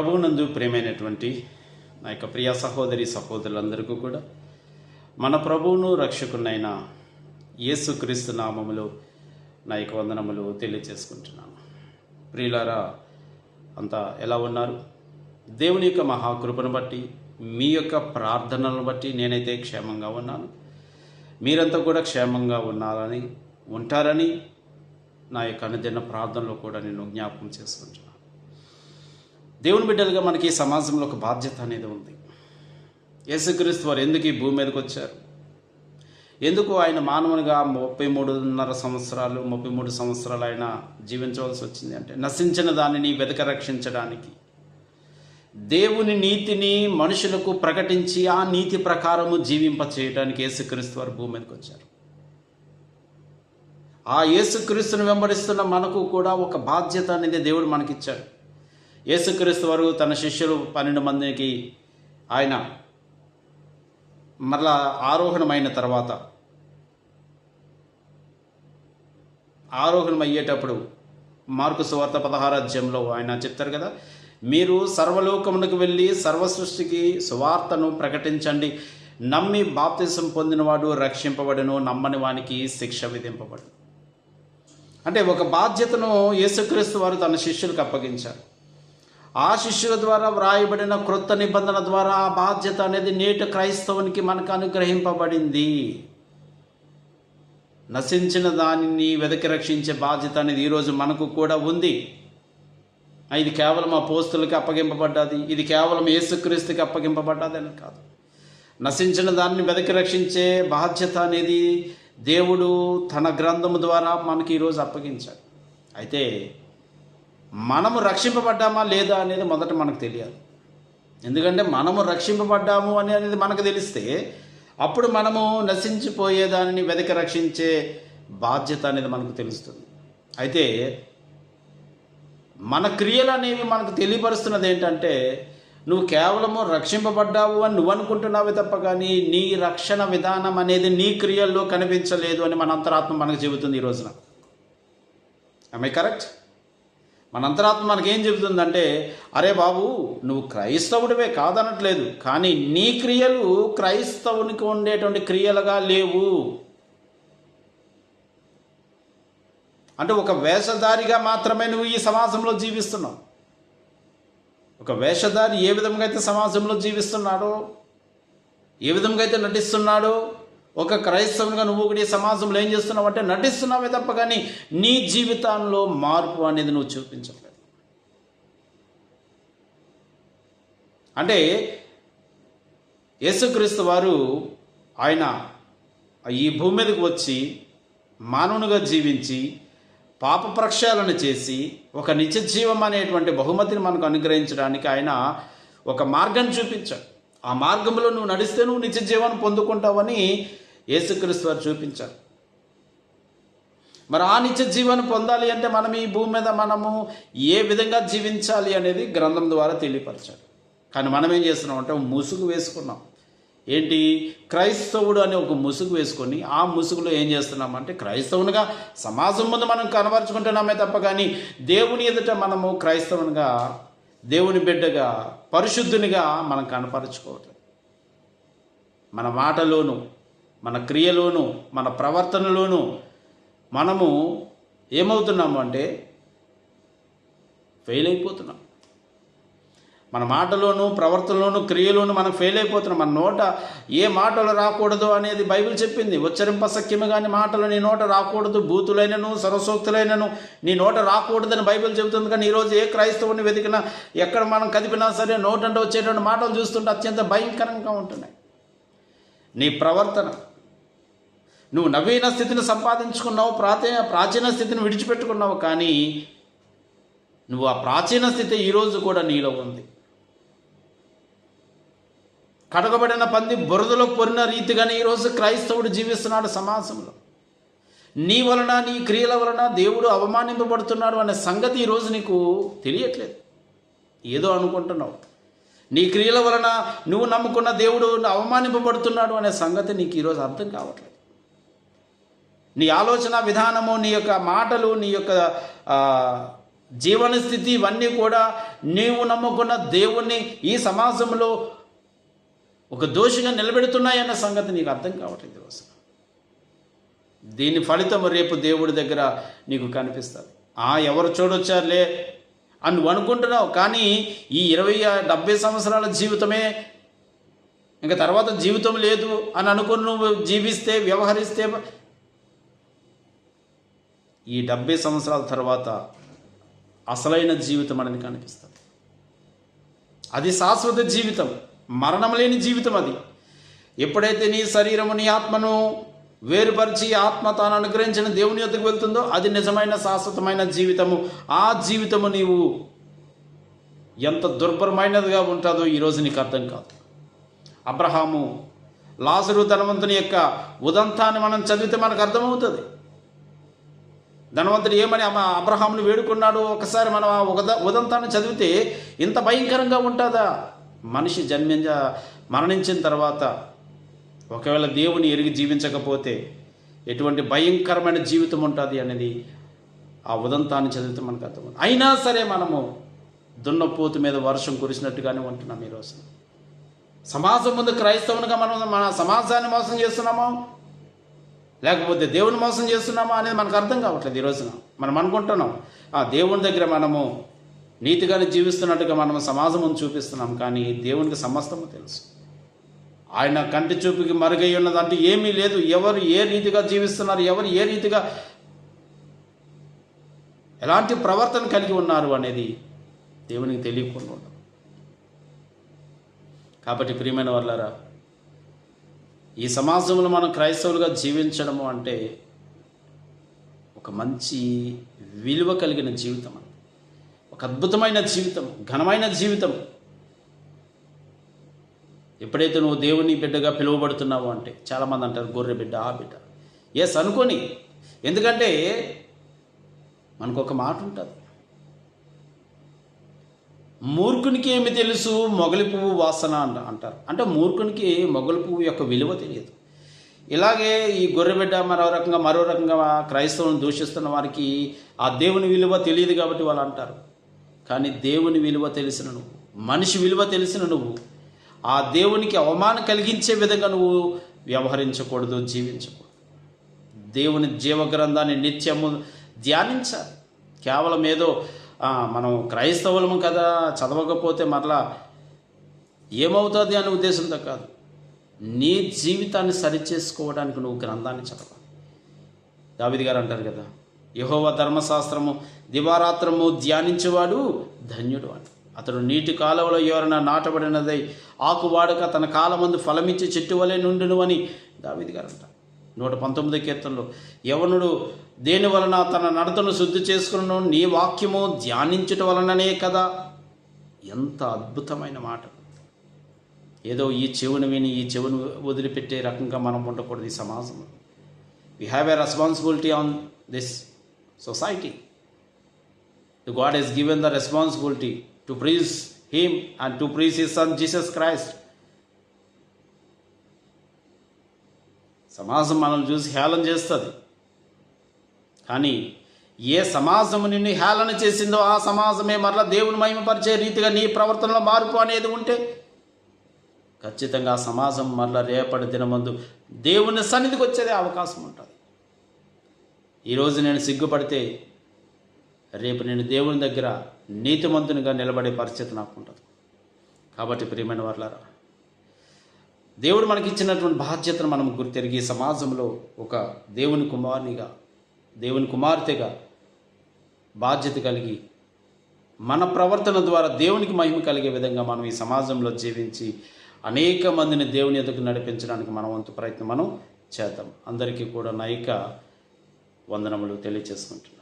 ప్రభువునందు ప్రియమైనటువంటి నా యొక్క ప్రియ సహోదరి సహోదరులందరికీ కూడా మన ప్రభువును రక్షకునైన యేసుక్రీస్తు నామములో నా యొక్క వందనములు తెలియజేసుకుంటున్నాను. ప్రియులారా, అంతా ఎలా ఉన్నారు? దేవుని యొక్క మహాకృపను బట్టి, మీ యొక్క ప్రార్థనలను బట్టి నేనైతే క్షేమంగా ఉన్నాను. మీరంతా కూడా క్షేమంగా ఉంటారని నా యొక్క అనుదిన ప్రార్థనలో కూడా నేను జ్ఞాపకం చేసుకుంటున్నాను. దేవుని బిడ్డలుగా మనకి ఈ సమాజంలో ఒక బాధ్యత అనేది ఉంది. యేసుక్రీస్తు వారు ఎందుకు ఈ భూమి మీదకి వచ్చారు? ఎందుకు ఆయన మానవునిగా 33 సంవత్సరాలు ఆయన జీవించవలసి వచ్చింది అంటే, నశించిన దానిని వెతక రక్షించడానికి, దేవుని నీతిని మనుషులకు ప్రకటించి ఆ నీతి ప్రకారము జీవింప చేయడానికి యేసుక్రీస్తు వారు భూమి మీదకి వచ్చారు. ఆ యేసుక్రీస్తుని వెంబడిస్తున్న మనకు కూడా ఒక బాధ్యత అనేది దేవుడు మనకిచ్చాడు. యేసుక్రీస్తు వారు తన శిష్యులు 12 మందికి ఆయన మరలా ఆరోహణమైన తర్వాత ఆరోహణమయ్యేటప్పుడు మార్కు సువార్త 16వ అధ్యాయంలో ఆయన చెప్తారు కదా, మీరు సర్వలోకమునకు వెళ్ళి సర్వ సృష్టికి సువార్తను ప్రకటించండి, నమ్మి బాప్తిసం పొందినవాడు రక్షింపబడును, నమ్మని వానికి శిక్ష విధింపబడును. అంటే ఒక బాధ్యతను యేసుక్రీస్తు వారు తన శిష్యులకు అప్పగించారు. ఆ శిష్యుల ద్వారా వ్రాయబడిన క్రొత్త నిబంధన ద్వారా ఆ బాధ్యత అనేది నేటి క్రైస్తవునికి మనకు అనుగ్రహింపబడింది. నశించిన దానిని వెదకి రక్షించే బాధ్యత అనేది ఈరోజు మనకు కూడా ఉంది. ఇది కేవలం అపోస్తులకి అప్పగింపబడ్డది, ఇది కేవలం యేసుక్రీస్తుకి అప్పగింపబడ్డది అని కాదు. నశించిన దాన్ని వెదకి రక్షించే బాధ్యత అనేది దేవుడు తన గ్రంథము ద్వారా మనకి ఈరోజు అప్పగించాడు. అయితే మనము రక్షింపబడ్డామా లేదా అనేది మొదట మనకు తెలియాలి. ఎందుకంటే మనము రక్షింపబడ్డాము అనేది మనకు తెలిస్తే అప్పుడు మనము నశించిపోయే దానిని వెదకి రక్షించే బాధ్యత అనేది మనకు తెలుస్తుంది. అయితే మన క్రియలు అనేవి మనకు తెలియపరుస్తున్నది ఏంటంటే, నువ్వు కేవలము రక్షింపబడ్డావు అని నువ్వు అనుకుంటున్నావే తప్ప కానీ నీ రక్షణ విధానం అనేది నీ క్రియల్లో కనిపించలేదు అని మన అంతరాత్మ మనకు చెబుతుంది ఈ రోజున. I correct? మన అంతరాత్మ మనకేం చెబుతుందంటే, అరే బాబు, నువ్వు క్రైస్తవుడివే కాదనట్లేదు, కానీ నీ క్రియలు క్రైస్తవునికి ఉండేటువంటి క్రియలుగా లేవు. అంటే ఒక వేషధారిగా మాత్రమే నువ్వు ఈ సమాజంలో జీవిస్తున్నావు. ఒక వేషధారి ఏ విధంగా అయితే సమాజంలో జీవిస్తున్నాడో, ఏ విధంగా అయితే నటిస్తున్నాడో, ఒక క్రైస్తవునిగా నువ్వు కూడా ఈ సమాజంలో ఏం చేస్తున్నావు అంటే నటిస్తున్నావే తప్ప కానీ నీ జీవితంలో మార్పు అనేది నువ్వు చూపించట్లేదు. అంటే యేసుక్రీస్తు వారు ఆయన ఈ భూమి మీదకి వచ్చి మానవునిగా జీవించి పాప ప్రక్షాళన చేసి ఒక నిత్య జీవం అనేటువంటి బహుమతిని మనకు అనుగ్రహించడానికి ఆయన ఒక మార్గం చూపించాడు. ఆ మార్గంలో నువ్వు నడిస్తే నువ్వు నిత్య జీవాన్ని పొందుకుంటావని యేసుక్రీస్తు వారు చూపించారు. మరి ఆ నిత్య జీవాన్ని పొందాలి అంటే మనం ఈ భూమి మీద మనము ఏ విధంగా జీవించాలి అనేది గ్రంథం ద్వారా తెలియపరచాడు. కానీ మనం ఏం చేస్తున్నాం అంటే ముసుగు వేసుకున్నాం. ఏంటి? క్రైస్తవుడు అనే ఒక ముసుగు వేసుకొని ఆ ముసుగులో ఏం చేస్తున్నామంటే క్రైస్తవునిగా సమాజం ముందు మనం కనబరుచుకుంటున్నామే తప్ప కానీ దేవుని ఎదుట మనము క్రైస్తవునిగా, దేవుని బిడ్డగా, పరిశుద్ధునిగా మనం కనపరుచుకోవట్లేదు. మన మాటలోను, మన క్రియలోను, మన ప్రవర్తనలోను మనము ఏమవుతున్నాము అంటే ఫెయిల్ అయిపోతున్నాం. మన మాటలోను, ప్రవర్తనలోను, క్రియలోను మనం ఫెయిల్ అయిపోతున్నాం. మన నోట ఏ మాటలు రాకూడదు అనేది బైబిల్ చెప్పింది. ఉచ్చరింపశక్యము కానీ మాటలు నీ నోట రాకూడదు, బూతులైనను సరసోక్తులైనను నీ నోట రాకూడదని బైబిల్ చెబుతుంది. కానీ ఈరోజు ఏ క్రైస్తవుని వెతికినా, ఎక్కడ మనం కదిపినా సరే నోటంటే వచ్చేటువంటి మాటలు చూస్తుంటే అత్యంత భయంకరంగా ఉంటున్నాయి. నీ ప్రవర్తన, నువ్వు నవీన స్థితిని సంపాదించుకున్నావు, ప్రాచీన స్థితిని విడిచిపెట్టుకున్నావు, కానీ నువ్వు ఆ ప్రాచీన స్థితి ఈరోజు కూడా నీలో ఉంది. కడగబడిన పంది బురదలో పొరిన రీతిగానే ఈరోజు క్రైస్తవుడు జీవిస్తున్నాడు సమాజంలో. నీ వలన, నీ క్రియల వలన దేవుడు అవమానింపబడుతున్నాడు అనే సంగతి ఈరోజు నీకు తెలియట్లేదు. ఏదో అనుకుంటున్నావు. నీ క్రియల వలన నువ్వు నమ్ముకున్న దేవుడు అవమానింపబడుతున్నాడు అనే సంగతి నీకు ఈరోజు అర్థం కావట్లేదు. నీ ఆలోచన విధానము, నీ యొక్క మాటలు, నీ యొక్క జీవన స్థితి ఇవన్నీ కూడా నీవు నమ్ముకున్న దేవుణ్ణి ఈ సమాజంలో ఒక దోషిగా నిలబెడుతున్నాయన్న సంగతి నీకు అర్థం కావట్లేదు అసలు. దీని ఫలితం రేపు దేవుడి దగ్గర నీకు కనిపిస్తుంది. ఎవరు చూడొచ్చారులే అని నువ్వు అనుకుంటున్నావు, కానీ ఈ 70 సంవత్సరాల జీవితమే, ఇంకా తర్వాత జీవితం లేదు అని అనుకుని నువ్వు జీవిస్తే, వ్యవహరిస్తే, ఈ 70 సంవత్సరాల తర్వాత అసలైన జీవితం అనేది కనిపిస్తుంది. అది శాశ్వత జీవితం, మరణం లేని జీవితం. అది ఎప్పుడైతే నీ శరీరము నీ ఆత్మను వేరుపరిచి ఆత్మ తాను అనుగ్రహించిన దేవుని యొద్దకు వెళ్తుందో అది నిజమైన శాశ్వతమైన జీవితము. ఆ జీవితము నీవు ఎంత దుర్భరమైనదిగా ఉంటుందో ఈరోజు నీకు అర్థం కాదు. అబ్రహాము లాజరు ధనవంతుని యొక్క ఉదంతాన్ని మనం చదివితే మనకు అర్థమవుతుంది. ధనవంతుడు ఏమని అబ్రహాముని వేడుకున్నాడు ఒకసారి మనం ఆ ఉదంతాన్ని చదివితే ఇంత భయంకరంగా ఉంటుందా? మనిషి మరణించిన తర్వాత ఒకవేళ దేవుని ఎరిగి జీవించకపోతే ఎటువంటి భయంకరమైన జీవితం ఉంటుంది అనేది ఆ ఉదంతాన్ని చదివితే మనకు అర్థమవుతుంది. అయినా సరే మనము దున్నపోతు మీద వర్షం కురిసినట్టుగానే ఉంటున్నాం ఈరోజు. సమాజం ముందు క్రైస్తవునిగా మనం మన సమాజాన్ని మోసం చేస్తున్నామో లేకపోతే దేవుని మోసం చేస్తున్నామా అనేది మనకు అర్థం కావట్లేదు. ఈ రోజున మనం అనుకుంటున్నాం దేవుని దగ్గర మనము నీతిగానే జీవిస్తున్నట్టుగా మనం సమాజం ముందు చూపిస్తున్నాం, కానీ దేవునికి సమస్తము తెలుసు. ఆయన కంటి చూపుకి మరుగై ఉన్నదంటూ ఏమీ లేదు. ఎవరు ఏ రీతిగా జీవిస్తున్నారు, ఎవరు ఏ రీతిగా ఎలాంటి ప్రవర్తన కలిగి ఉన్నారు అనేది దేవునికి తెలియకుండా ఉండదు. కాబట్టి ప్రియమైన వాళ్ళారా, ఈ సమాజంలో మనం క్రైస్తవులుగా జీవించడము అంటే ఒక మంచి విలువ కలిగిన జీవితం, ఒక అద్భుతమైన జీవితం, ఘనమైన జీవితం. ఎప్పుడైతే నువ్వు దేవుని బిడ్డగా పిలువబడుతున్నావు అంటే చాలామంది అంటారు గొర్రె బిడ్డ, ఆ బిడ్డ. ఎస్ అనుకోని, ఎందుకంటే మనకు ఒక మాట ఉంటుంది, మూర్ఖునికి ఏమి తెలుసు మొగలి పువ్వు వాసన అంటారు. అంటే మూర్ఖునికి మొగలి పువ్వు యొక్క విలువ తెలియదు. ఇలాగే ఈ గొర్రెబిడ్డ మరో రకంగా క్రైస్తవులను దూషిస్తున్న వారికి ఆ దేవుని విలువ తెలియదు కాబట్టి వాళ్ళు అంటారు. కానీ దేవుని విలువ తెలిసిన నువ్వు, మనిషి విలువ తెలిసిన నువ్వు, ఆ దేవునికి అవమానం కలిగించే విధంగా నువ్వు వ్యవహరించకూడదు, జీవించకూడదు. దేవుని జీవగ్రంథాన్ని నిత్యము ధ్యానించాలి. కేవలం ఏదో మనం క్రైస్తవులము కదా చదవకపోతే మరలా ఏమవుతుంది అనే ఉద్దేశంతో కాదు, నీ జీవితాన్ని సరిచేసుకోవడానికి నువ్వు గ్రంథాన్ని చదవాలి. దావీదు గారు అంటారు కదా, యెహోవా ధర్మశాస్త్రము దివారాత్రము ధ్యానించేవాడు ధన్యుడు అని. అతడు నీటి కాలువలో ఎవరైనా నాటబడినదై ఆకువాడక తన కాలమందు ఫలమిచ్చి చెట్టు వలె నుండును అని దావీదు గారు అంటారు. 119 కీర్తనలో యవనుడు దేని వలన తన నడతను శుద్ధి చేసుకును, నీ వాక్యము ధ్యానించుట వలననే కదా. ఎంత అద్భుతమైన మాట. ఏదో ఈ చెవును విని ఈ చెవును వదిలిపెట్టే రకంగా మనం ఉండకూడదు. ఈ సమాజంలో we have a responsibility on this society. God has given the responsibility to preach Him and to preach His Son Jesus Christ. సమాజం మనల్ని చూసి హేళన చేస్తుంది, కానీ ఏ సమాజం నిన్ను హేళన చేసిందో ఆ సమాజమే మరలా దేవుని మహిమపరిచే రీతిగా నీ ప్రవర్తనలో మార్పు అనేది ఉంటే ఖచ్చితంగా ఆ సమాజం మరలా రేపటి దినమందు దేవుని సన్నిధికి వచ్చేదే అవకాశం ఉంటుంది. ఈరోజు నేను సిగ్గుపడితే రేపు నేను దేవుని దగ్గర నీతిమంతునిగా నిలబడే పరిస్థితి నాకు ఉంటుంది. కాబట్టి ప్రియమైన వారులారా, దేవుడు మనకి ఇచ్చినటువంటి బాధ్యతను మనం గుర్తెరిగి సమాజంలో ఒక దేవుని కుమారునిగా, దేవుని కుమార్తెగా బాధ్యత కలిగి మన ప్రవర్తన ద్వారా దేవునికి మహిమ కలిగే విధంగా మనం ఈ సమాజంలో జీవించి అనేక మందిని దేవుని ఎదుగు నడిపించడానికి మన వంతు ప్రయత్నం మనం చేద్దాం. అందరికీ కూడా నైక వందనములు తెలియజేసుకుంటున్నాం.